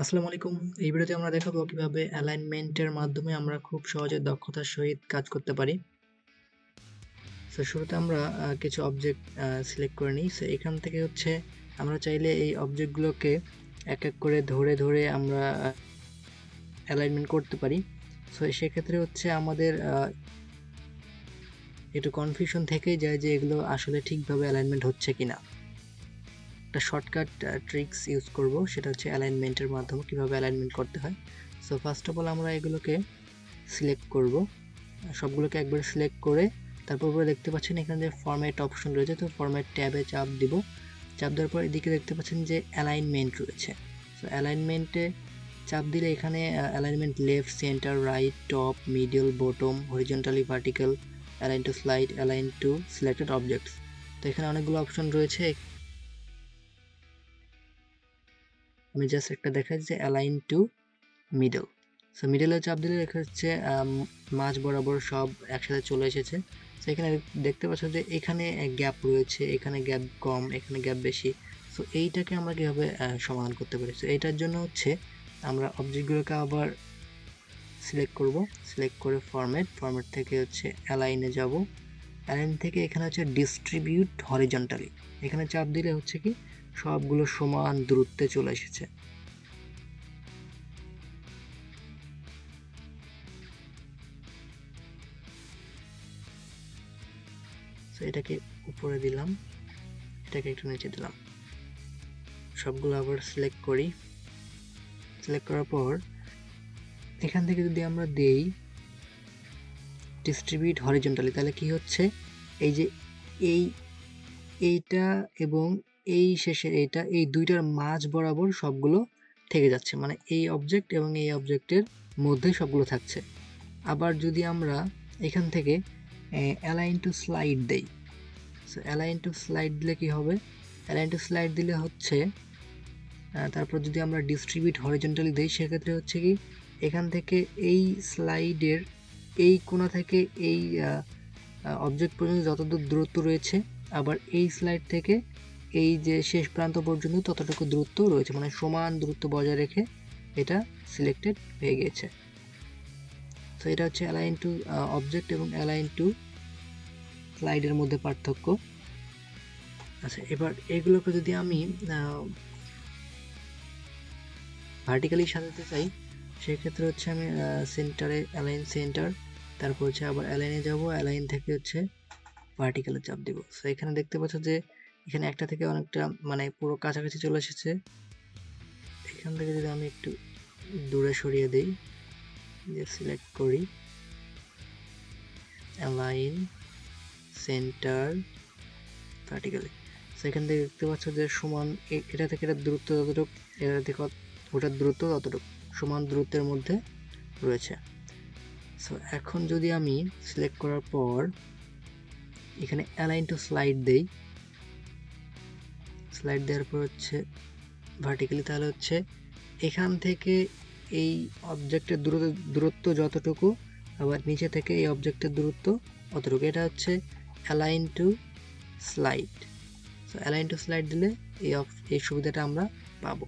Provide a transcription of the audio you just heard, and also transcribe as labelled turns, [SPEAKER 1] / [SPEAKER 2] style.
[SPEAKER 1] আসসালামু আলাইকুম। এই ভিডিওতে আমরা দেখাবো কিভাবে অ্যালাইনমেন্টের মাধ্যমে আমরা খুব সহজে দক্ষতার সহিত কাজ করতে পারি। সো শুরুতে আমরা কিছু অবজেক্ট সিলেক্ট করে নিই। সো এখান থেকে হচ্ছে আমরা চাইলে এই অবজেক্টগুলোকে এক এক করে ধরে ধরে আমরা অ্যালাইনমেন্ট করতে পারি। সো সেক্ষেত্রে হচ্ছে আমাদের একটু কনফিউশন থেকেই যায় যে এগুলো আসলে ঠিকভাবে অ্যালাইনমেন্ট হচ্ছে কিনা। একটা শর্টকাট ট্রিক্স ইউজ করব, সেটা হচ্ছে অ্যালাইনমেন্টের মাধ্যমে কিভাবে অ্যালাইনমেন্ট করতে হয়। সো ফার্স্ট অফ অল আমরা এগুলোকে সিলেক্ট করব, সবগুলোকে একবার সিলেক্ট করে তারপর উপরে দেখতে পাচ্ছেন এখানে যে ফরম্যাট অপশন রয়েছে, তো ফরম্যাট ট্যাবে চাপ দিব। চাপ দেওয়ার পর এদিকে দেখতে পাচ্ছেন যে অ্যালাইনমেন্ট রয়েছে। সো অ্যালাইনমেন্টে চাপ দিলে এখানে alignment left, centre, right, top, middle, bottom, horizontally, vertical, align two slide, align two selected objects. তো এখানে অনেকগুলো অপশন রয়েছে। আমি জাস্ট একটা দেখাচ্ছি যে অ্যালাইন টু মিডল। সো মিডলে চাপ দিলে দেখা যাচ্ছে মাঝ বরাবর সব একসাথে চলে এসেছে। সো এখানে দেখতে পাচ্ছ যে এখানে গ্যাপ রয়েছে, এখানে গ্যাপ কম, এখানে গ্যাপ বেশি। সো এইটাকে আমরা কীভাবে সমাধান করতে পারি? সো এইটার জন্য হচ্ছে আমরা অবজেক্টগুলোকে আবার সিলেক্ট করব, সিলেক্ট করে ফরম্যাট থেকে হচ্ছে অ্যালাইনে যাব। অ্যালাইন থেকে এখানে হচ্ছে ডিস্ট্রিবিউট হরিজন্টালি, এখানে চাপ দিলে হচ্ছে কি সবগুলো সমান দূরত্বে চলে এসেছে। সো এটাকে উপরে দিলাম, এটাকে একটু নিচে দিলাম। সবগুলো আবার সিলেক্ট করি। সিলেক্ট করার পর এখান থেকে যদি আমরা দেই ডিস্ট্রিবিউট হরিজন্টালি, তাহলে কি হচ্ছে এই যে এইটা এবং এই শেষের এইটা, এই দুইটার মাঝ বরাবর সবগুলো থেকে যাচ্ছে, মানে এই অবজেক্ট এবং এই অবজেক্টের মধ্যে সবগুলো থাকছে। আবার যদি আমরা এখান থেকে অ্যালাইন টু স্লাইড দেই, সো অ্যালাইন টু স্লাইড দিলে কি হবে? অ্যালাইন টু স্লাইড দিলে হচ্ছে তারপর যদি আমরা ডিস্ট্রিবিউট হরিজন্টালি দেই, সেক্ষেত্রে হচ্ছে কি এখান থেকে এই স্লাইডের এই কোণা থেকে এই অবজেক্ট পর্যন্ত যতদূর দূরত্ব রয়েছে, আবার এই স্লাইড থেকে এই যে শেষ প্রান্ত পর্যন্ত ততটুকু দূরত্ব রয়েছে, মানে সমান দূরত্ব বজায় রেখে এটা সিলেক্টেড হয়ে গেছে। তো এটা হচ্ছে অ্যালাইন টু অবজেক্ট এবং অ্যালাইন টু স্লাইডের মধ্যে পার্থক্য। আচ্ছা, এবার এগুলোকে যদি আমি ভার্টিক্যালি সাজাতে চাই, সেক্ষেত্রে হচ্ছে আমি সেন্টারে অ্যালাইন সেন্টার, তারপর হচ্ছে আবার অ্যালাইনে যাব, অ্যালাইন থেকে হচ্ছে ভার্টিক্যালে চাপ দিব। সো এখানে দেখতে পাচ্ছ যে এখানে একটা থেকে অনেকটা মানে পুরো কাছাকাছি চলে এসেছে। এখান থেকে যদি আমি একটু দূরে সরিয়ে দিই, যে সিলেক্ট করি অ্যালাইন সেন্টার ভার্টিক্যালি, সেখান থেকে দেখতে পাচ্ছ যে সমান এটা থেকে এটা দূরত্ব যতটুকু, এটা থেকে ওটার দূরত্ব ততটুকু সমান দূরত্বের মধ্যে রয়েছে। সো এখন যদি আমি সিলেক্ট করার পর এখানে অ্যালাইন টু স্লাইড দেই, স্লাইড দেওয়ার পর হচ্ছে ভার্টিক্যালি, তাহলে হচ্ছে এখান থেকে এই অবজেক্টের দূরত্ব যতটুকু, আবার নিচে থেকে এই অবজেক্টের দূরত্ব অতটুকু। এটা হচ্ছে align two slide. So align two slide দিলে এই সুবিধাটা আমরা পাবো।